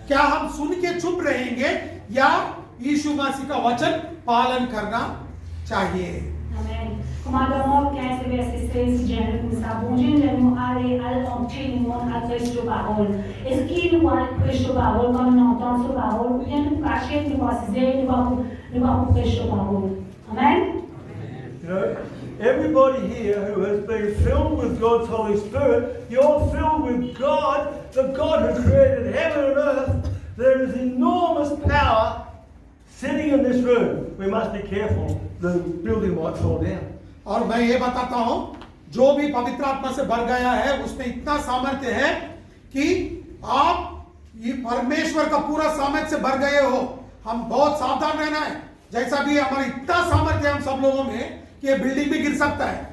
क्या हम सुन के चुप रहेंगे या यीशु मसीह का वचन पालन करना चाहिए? Amém. Como Adão quer se ver se seis gêneros começar a bom dia no ali al obtém no al Cristo barol. Esse no al Cristo barol quando não tão so barol, ele no cachê no vai dizer no vai Cristo barol. Amém. You know, everybody here who has been filled with God's Holy Spirit, you're filled with God, the God who created heaven and earth. There is enormous power sitting in this room. We must be careful. The building might fall down. और मैं ये बताता हूं, जो भी पवित्र आत्मा से भर गया है उसमें इतना सामर्थ्य है कि आप ये परमेश्वर का पूरा सामर्थ्य से भर गए हो। हम बहुत सावधान रहना है, जैसा भी हमारा इतना सामर्थ्य है हम सब लोगों में कि ये बिल्डिंग भी गिर सकता है।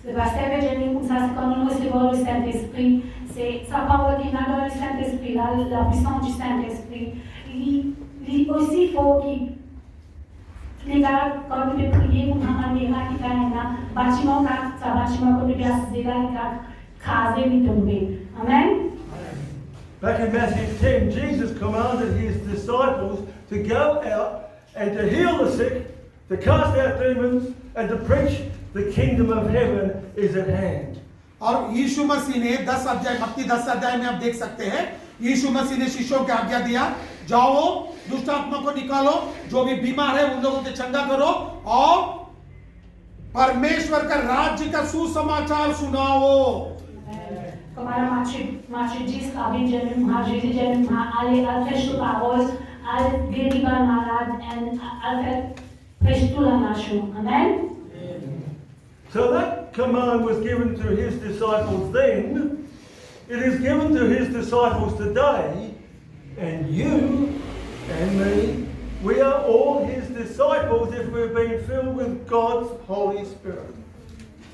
Le pasteur Jenny começar quando nós recebemos o Saint-Esprit, c'est sa parole qui n'a pas le Saint-Esprit, la puissance du Saint-Esprit. Il aussi faut qu'il les gars, quand vous devez prier, vous n'avez pas qui fait un bâtiment, c'est un bâtiment que vous devez assister là, qui a crasé, il tomber. Amen. Back in Matthew 10, Jesus commanded his disciples to go out and to heal the sick, to cast out demons, and to preach the kingdom of heaven is at hand. और यीशु मसीह ने 10 अध्याय, मत्ती 10 अध्याय में आप देख सकते हैं, यीशु मसीह ने शिष्यों को आज्ञा दिया, जाओ दुष्ट आत्मा को निकालो, जो भी बीमार है उन लोगों को चंगा करो और परमेश्वर का राज्य का सुसमाचार सुनाओ। Comme à Matthieu 10, Jésus dit, allez, prêcher la parole, allez guérir les malades, et allez prêcher toute la nation. Amen. So that command was given to his disciples then. It is given to his disciples today, and you and me, we are all his disciples if we've been filled with God's Holy Spirit.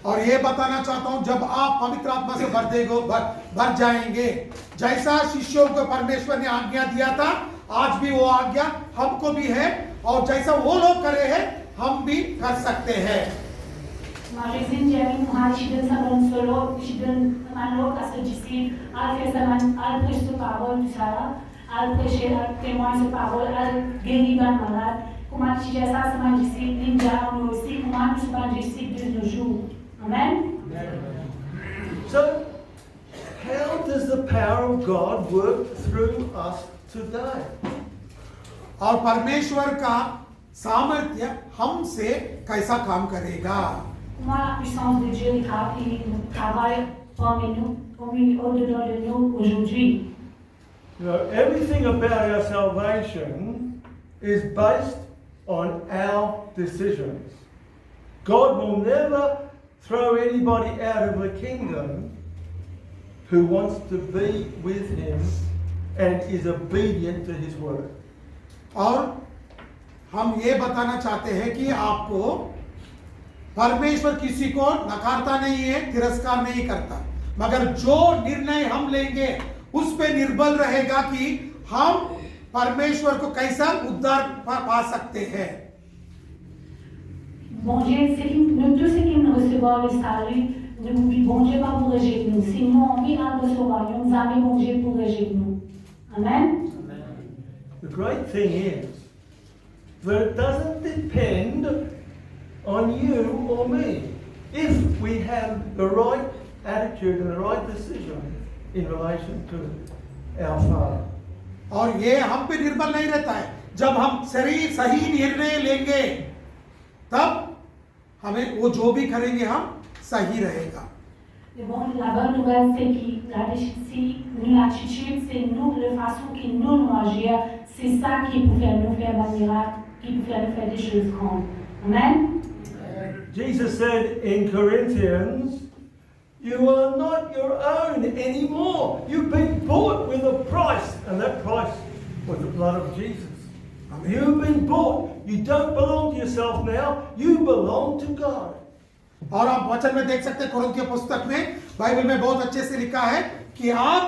और ये बताना चाहता हूं, जब आप पवित्र आत्मा से भर जाएंगे, जैसा शिष्यों को परमेश्वर ने आज्ञा दिया था, आज भी वो आज्ञा हमको भी है, और जैसा वो लोग करे हैं हम भी कर सकते हैं। Mas Jésus dit à nous, il donne sa bonne solo, il donne ma loque à ses disciples, à faire sa prêcher sa parole, tout ça, à prêcher, à témoigner sa parole, à guérir les malades. Comment tu fais ça, c'est ma disciple, Linda, nous aussi, comment nous sommes disciples de nos jours. Amen. So, how does the power of God work through us today? और परमेश्वर का सामर्थ्य हमसे कैसा काम करेगा? Comment la puissance de Dieu travaille parmi nous, au-dedans de nous aujourd'hui. You know, everything about our salvation is based on our decisions. God will never throw anybody out of the kingdom who wants to be with him and is obedient to his word. और हम ये बताना चाहते हैं कि आपको परमेश्वर किसी को नकारता नहीं है, तिरस्कार नहीं करता, मगर जो निर्णय हम लेंगे उस पे निर्भर रहेगा कि हम परमेश्वर को कैसा उद्धार पा सकते हैं। Bon Dieu, nous tous ceux qui nous recevons le salut, bon Dieu va pour rejeter nous. Si nous on vit dans le royaume, jamais bon Dieu pour rejeter nous. Amen. The great thing is that it doesn't depend on you or me if we have the right attitude and the right decision in relation to our Father. और ये हम पे निर्भर नहीं रहता है, जब हम सही निर्णय लेंगे तब हमें वो जो भी करेंगे हम सही रहेगा। Bon, la bonne nouvelle, c'est que l'attitude, c'est nous, la façon que nous agir, c'est ça qui peut faire nous faire un miracle, qui peut faire nous faire des choses grandes. Amen. Jesus said in Corinthians, you are not your own anymore. You've been bought with a price, and that price was the blood of Jesus. You've been bought. You don't belong to yourself now, you belong to God. और आप वचन में देख सकते हैं कुरिन्थियों पुस्तक में Bible में बहुत अच्छे से लिखा है कि आप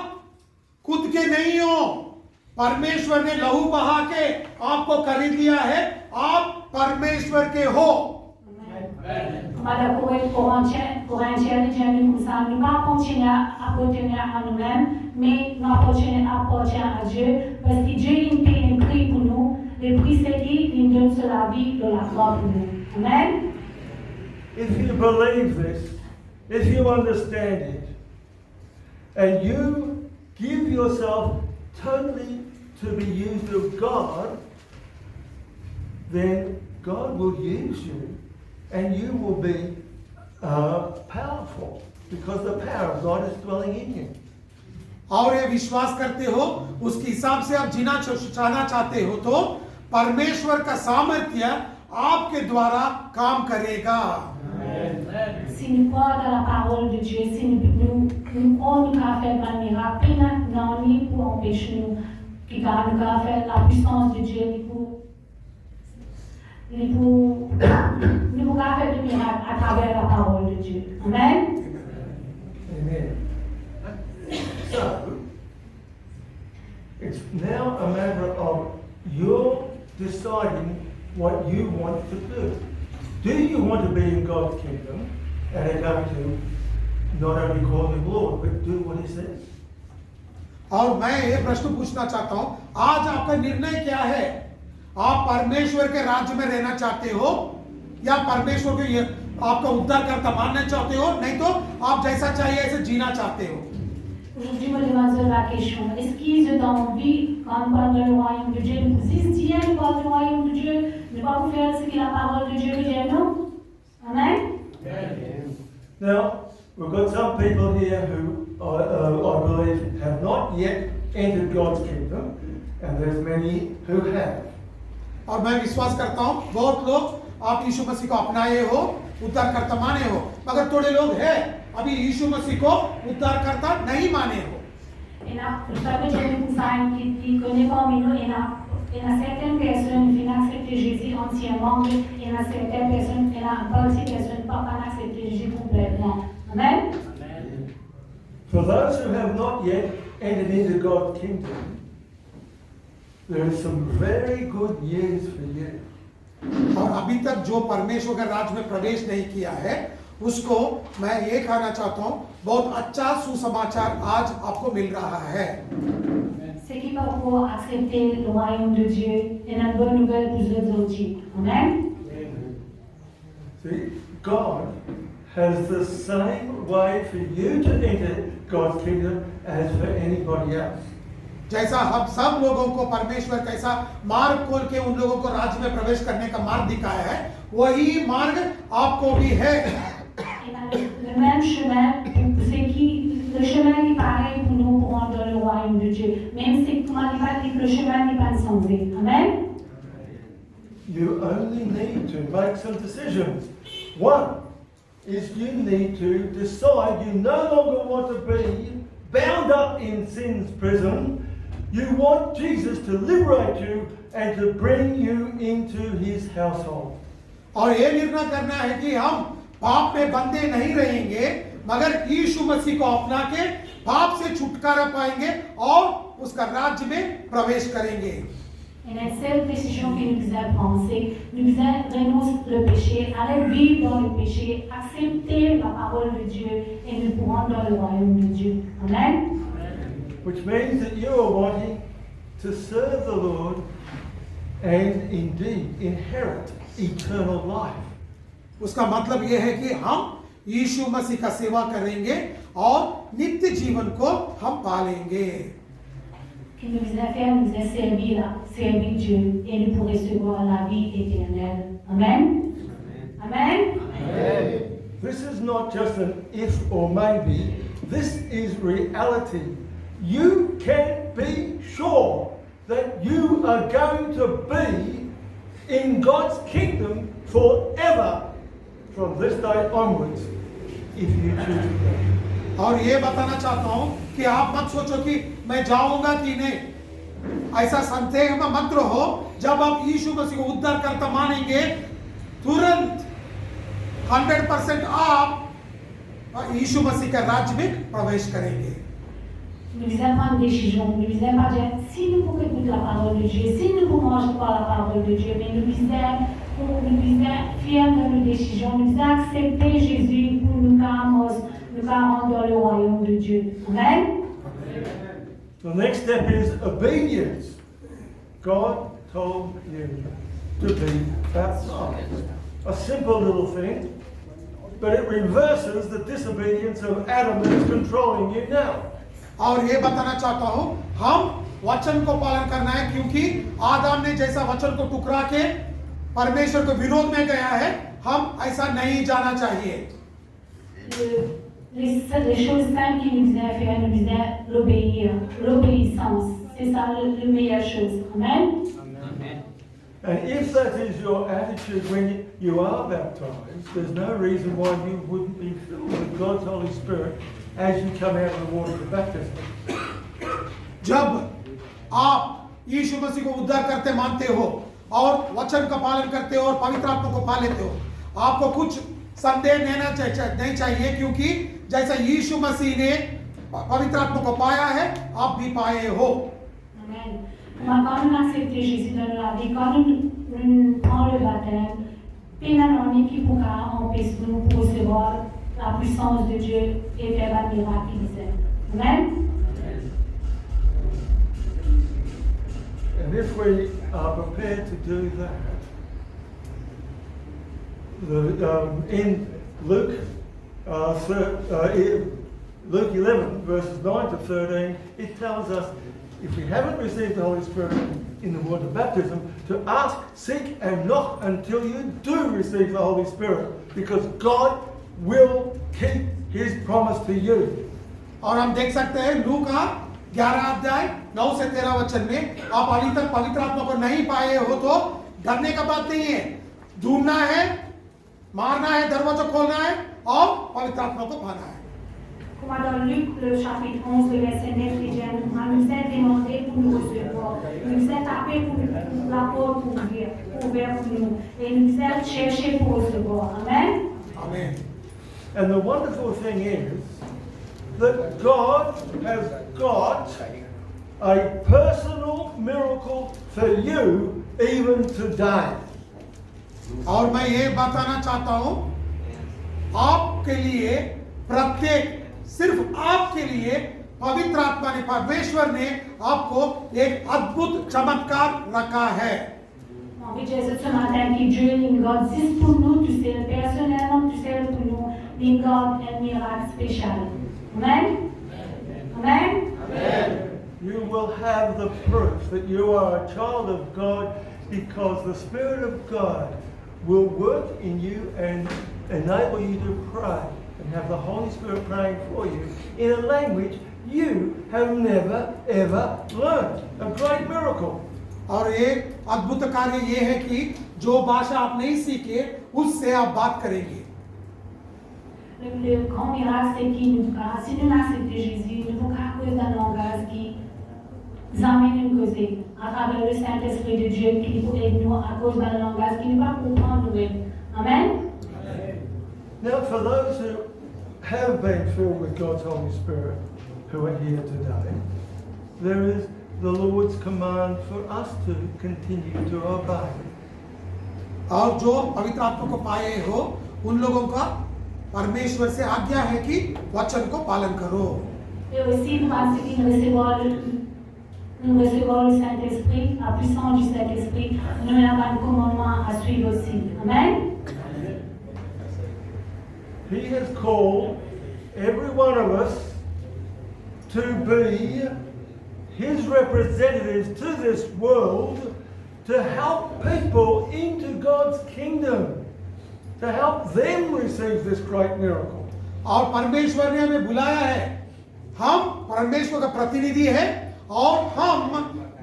खुद के नहीं हो, परमेश्वर ने लहू बहा के आपको खरीद लिया है, आप परमेश्वर के हो। Pada Corinthiens, dizendo que ça nous appartenir à nous-mêmes, mais nous appartient à Dieu, parce que Dieu il paye un prix pour nous. Le prix c'est dit, il donne sur la vie de la croix pour nous. Amen. If you believe this, if you understand it, and you give yourself totally to be used of God, then God will use you and you will be powerful because the power of God is dwelling in you. और ये विश्वास करते हो, उसके हिसाब से आप जीना चाहते हो तो परमेश्वर का सामर्थ्य आपके द्वारा काम करेगा। Si nous croyons dans la parole de Dieu, si nous croyons nous faire un miracle, non ni pour empêcher nous, qui va nous faire la puissance de Dieu, ni pour faire du miracle à travers la parole de Dieu. Amen. Amen. So, it's now a matter of your deciding what you want to do. Do you want to be in God's kingdom and are going to not only call him Lord, but do what he says? और मैं ये प्रश्न पूछना चाहता हूं, आज आपका निर्णय क्या है? आप परमेश्वर के राज्य में रहना चाहते हो या परमेश्वर को ये आपका उद्धारकर्ता मानना चाहते हो? नहीं तो आप जैसा चाहिए ऐसे जीना चाहते हो? Aujourd'hui, je me demande la question, est-ce qu'ils ont envie, quand on parle du royaume de Dieu, de vous instiller à parler du royaume de Dieu, de ne pas vous faire ce que la parole de Dieu dit, non? Amen? Now, we've got some people here who, I believe, have not yet entered God's kingdom, and there's many who have. और मैं विश्वास करता हूं बहुत लोग आप यीशु मसीह को अपनाए हो, उद्धारकर्ता माने हो, मगर थोड़े लोग हैं अभी यीशु मसीह को उद्धारकर्ता नहीं माने हो। Et là, le fameux Jésus qui connaît parmi nous, il y a certaines personnes qui ont accepté Jésus entièrement, mais il y a certaines personnes, il y a pas aussi personnes qui n'ont accepté Jésus complètement. Amen? For those who have not yet entered into God's kingdom, there is some very good news for you. और अभी तक जो परमेश्वर के राज्य में प्रवेश नहीं किया है, उसको मैं ये कहना चाहता हूँ, बहुत अच्छा सुसमाचार आज आपको मिल रहा है। Ceux qui vont pouvoir accepter le royaume de Dieu, il y a une bonne nouvelle pour les autres. Amen? See, God has the same way for you to enter God's kingdom as for anybody else. जैसा हम सब लोगों को परमेश्वर कैसा मार्ग खोल के उन लोगों को राज्य में प्रवेश करने का मार्ग दिखाया है, वही मार्ग आपको भी है। Le même chemin, le chemin est pareil pour nous pour entrer dans le royaume de Dieu. Même si le chemin n'est pas semblé. Amen? You only need to make some decisions. One is you need to decide you no longer want to be bound up in sin's prison. You want Jesus to liberate you and to bring you into his household. और ये निर्णय करना है कि हम पाप में बंधे नहीं रहेंगे, मगर यीशु मसीह को अपना के पाप से छुटकारा पाएंगे और उसका राज्य में प्रवेश करेंगे। Et la seule décision que nous devons prendre, c'est nous devons renoncer le péché, aller vivre dans le péché, accepter la parole de Dieu et nous pourrons dans le royaume de Dieu. Amen? Which means that you are wanting to serve the Lord and indeed inherit eternal life. उसका मतलब ये है कि हम यीशु मसीह का सेवा करेंगे और नित्य जीवन को हम पालेंगे। Que nous devons faire, nous devons servir Dieu et nous pourrons recevoir la vie éternelle. Amen? Amen? Amen. This is not just an if or maybe. This is reality. You can be sure that you are going to be in God's kingdom forever from this day onwards if you choose to go. और ये बताना चाहता हूँ कि आप मत सोचो कि मैं जाऊंगा कि नहीं, ऐसा संदेह में मत रहो। जब आप यीशु मसीह को उद्धारकर्ता मानेंगे, तुरंत 100% आप यीशु मसीह के राज्य में प्रवेश करेंगे। Nous visons prendre une décision. Nous visons pas dire si nous pouvons écouter la parole de Dieu, si nous pouvons manger par la parole de Dieu, mais nous visons faire nos décisions. Nous visons accepter Jésus pour nous rendre dans le royaume de Dieu. Amen. The next step is obedience. God told you to be baptized. A simple little thing, but it reverses the disobedience of Adam that is controlling you now. और ये बताना चाहता हूं, हम वचन को पालन करना है, क्योंकि आदम ने जैसा वचन को टुकरा के परमेश्वर के विरोध में गया है, हम ऐसा नहीं जाना चाहिए। Les choses simples qui nous disaient faire, nous disaient l'obéir, l'obéissance. C'est ça la meilleure chose. Amen. And if that is your attitude when you are baptized, there's no reason why you wouldn't be filled with God's Holy Spirit as you come out of the water of baptism. जब आप यीशु मसीह को उद्धार करते मानते हो और वचन का पालन करते हो और पवित्र आत्मा को पा लेते हो, आपको कुछ संदेह नहीं चाहिए, क्योंकि जैसा यीशु मसीह ने पवित्र आत्मा को पाया है, आप भी पाए हो। Amen. Quand nous acceptons Jésus dans la vie, quand nous prenons le baptême, puis maintenant on est qui pour empêcher nous pour recevoir la puissance de Dieu et faire un miracle. Amen. And if we are prepared to do that, in Luke 11, verses 9 to 13, it tells us if we haven't received the Holy Spirit in the water baptism, to ask, seek, and knock until you do receive the Holy Spirit, because God will keep His promise to you. और हम देख सकते हैं लूका 11 अध्याय 9 से 13 वचन में, आप अभी तक पवित्र आत्मा को नहीं पाए हो तो डरने का बात नहीं है, ढूंढना है, मारना है, दरवाजा खोलना है और पवित्र आत्मा को पाना है। Comme dans Luc, le chapitre 11, le verset 9, les gens nous a demandé pour nous recevoir. Nous a tapé pour la porte pour ouvrir pour nous. Et nous a cherché pour recevoir. Amen. Amen. And the wonderful thing is that God has got a personal miracle for you even today. और मैं ये बताना चाहता हूं, आपके लिए प्रत्येक सिर्फ आपके लिए पवित्र आत्मा ने, परमेश्वर ने आपको एक अद्भुत चमत्कार रखा है। En fait, je sais ce matin que Dieu il garde 10 pour nous, tu sais, personnellement, tu sais pour nous, il garde un miracle spécial. Amen. Amen. Amen. You will have the proof that you are a child of God because the Spirit of God will work in you and enable you to pray and have the Holy Spirit praying for you in a language you have never ever learned. A great miracle. और एक अद्भुत कार्य ये है कि जो भाषा आप नहीं सीखे उससे आप बात करेंगे। Le grand miracle, c'est qu'il nous a, si nous acceptons Jésus, nous pouvons causer d'un langage qui nous amène à causer à travers le Saint-Esprit de Dieu qui nous aide nous à cause d'un langage qui nous va comprendre nous-mêmes. Amen. Now, for those who have been filled with God's Holy Spirit, who are here today, there is the Lord's command for us to continue to obey. और जो पवित्र आत्मा को पाए हो उन लोगों का परमेश्वर से आज्ञा है कि वचन को पालन करो। Et aussi, nous recevons le Saint-Esprit, la puissance du Saint-Esprit, nous avons un commandement à suivre aussi. Amen. He has called every one of us to be His representatives to this world to help people into God's kingdom, to help them receive this great miracle. और परमेश्वर ने हमें बुलाया है, हम परमेश्वर का प्रतिनिधि है और हम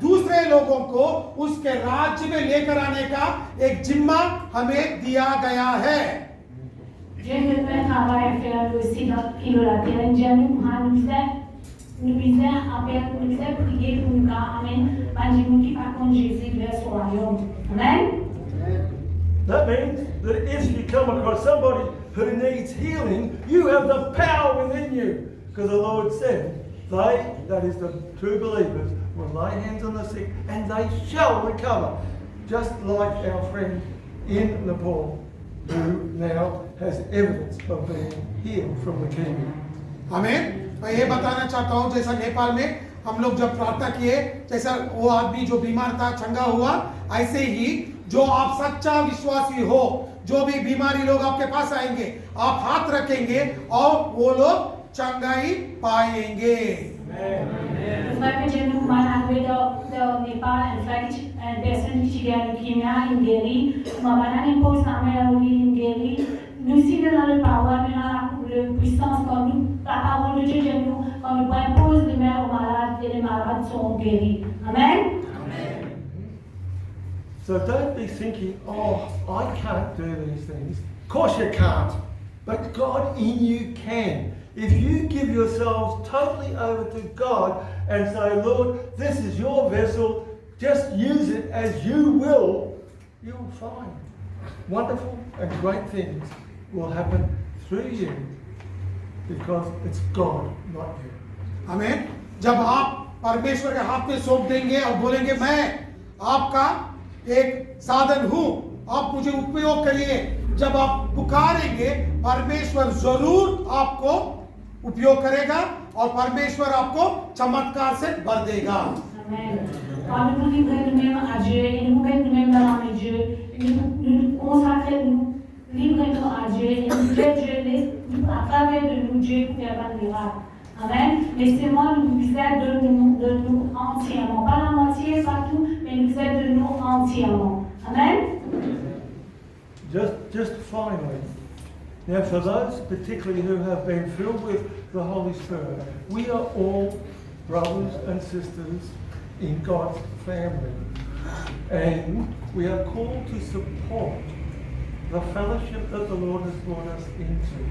दूसरे लोगों को उसके राज्य में लेकर आने का एक जिम्मा हमें दिया गया है। Dieu nous met un travail à faire aussi dans la terre. Dieu nous disait, nous visons prier pour nous, amen, nous qui par contre Jésus vers son royaume. Amen. That means that if you come across somebody who needs healing, you have the power within you. Because the Lord said, they, that is the true believers, will lay hands on the sick and they shall recover. Just like our friend in Nepal, who now has evidence of being healed from leukemia. आमीन। मैं ये बताना चाहता हूँ जैसा नेपाल में हम लोग जब प्रार्थना किए, जैसा वो आदमी जो बीमार था चंगा हुआ, ऐसे ही जो आप सच्चा विश्वासी हो, जो भी बीमारी लोग आपके पास आएंगे, आप हाथ रखेंगे और वो लोग चंगाई पाएंगे। Wij hebben maar de Nepal en vrijheid person die hier Kenya in Delhi, maar banana in post namen in Delhi. Nous si dans le power, la puissance comme nous, la parole de Dieu nous, quand nous impose les mains aux malades et les malades sont guéris. Amen. So don't be thinking, oh, I can't do these things. Of course you can't, but God in you can. If you give yourselves totally over to God and say, Lord, this is your vessel, just use it as you will, you'll find wonderful and great things will happen through you because it's God, not you. आमीन। जब आप परमेश्वर के हाथ में सौंप देंगे और बोलेंगे मैं आपका एक साधन हूं, आप मुझे उपयोग करिए, जब आप पुकारेंगे परमेश्वर जरूर आपको उपयोग करेगा और परमेश्वर आपको चमत्कार से भर देगा। Amen. Quand nous livrons nous-mêmes à Dieu et nous mettons nous-mêmes dans la main de Dieu, nous consacrons, nous livrons à Dieu et nous Dieu à travers de nous, Dieu pour faire un miracle. Amen. Laissez-moi nous viser de nous entièrement. Pas la moitié, pas tout, mais nous viser de nous entièrement. Amen. Just finally, now for those particularly who have been filled with the Holy Spirit, we are all brothers and sisters in God's family. And we are called to support the fellowship that the Lord has brought us into.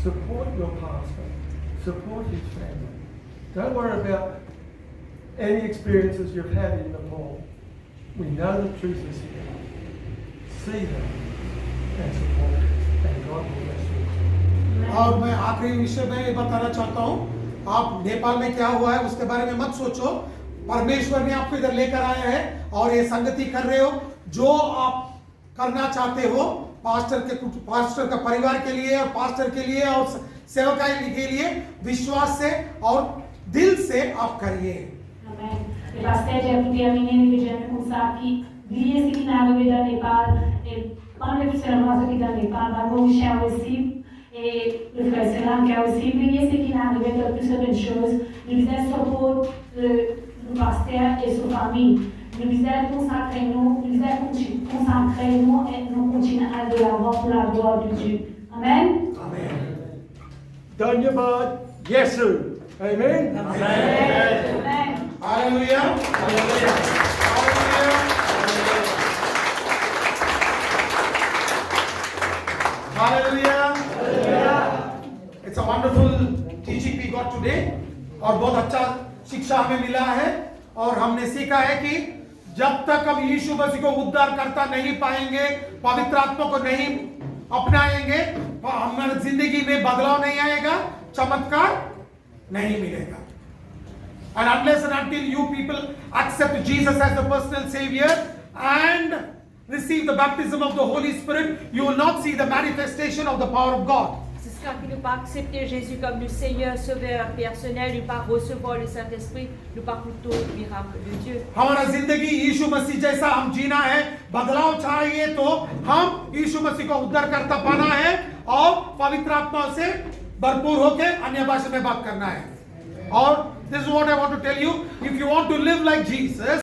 Support your pastor. Support his family. Don't worry about any experiences you've had in Nepal. We know the truth is here. See them and support them. And God will bless you. और मैं आखिरी विषय में ये बताना चाहता हूँ, आप नेपाल में क्या हुआ है उसके बारे में मत सोचो, परमेश्वर ने आपको इधर लेकर आया है और ये संगति कर रहे हो, जो आप करना चाहते हो पास्टर का परिवार के लिए और पास्टर के लिए और सेवकाई के लिए विश्वास से और दिल से आप करिए। Amen. Le pasteur j'ai pour terminer le jeune comme ça qui lié ce qui n'a arrivé dans Népal et pas le seulement ce qui dans Népal, mais mon cher aussi et le frère Selam qui a aussi lié ce qui n'a arrivé dans toutes sortes de choses. Nous visons support le pasteur et sa famille. Nous visons consacrer nous et nous continuer à de l'avant pour la gloire de Dieu. Amen. Amen. Dhanyabad Yesu. Amen. Amen. Hallelujah. Hallelujah. Hallelujah. Hallelujah. It's a wonderful teaching we got today. और बहुत अच्छा शिक्षा हमें मिला है और हमने सीखा है कि जब तक हम यीशु मसीह को उद्धार करता नहीं पाएंगे, पवित्र आत्मा को नहीं अपनाएंगे, हमारी जिंदगी में बदलाव नहीं आएगा, चमत्कार नहीं मिलेगा। And unless and until you people accept Jesus as the personal Savior and receive the baptism of the Holy Spirit, you will not see the manifestation of the power of God. C'est quand il nous pas accepter Jésus comme le Seigneur Sauveur personnel, nous pas recevoir le Saint-Esprit, nous pas plutôt le miracle de Dieu. हमारा जिंदगी यीशु मसीह जैसा हम जीना है, बदलाव चाहिए तो हम यीशु मसीह को उद्धार करता पाना है और पवित्र आत्मा से भरपूर होकर अन्य भाषा में बात करना है। और this is what I want to tell you, if you want to live like Jesus,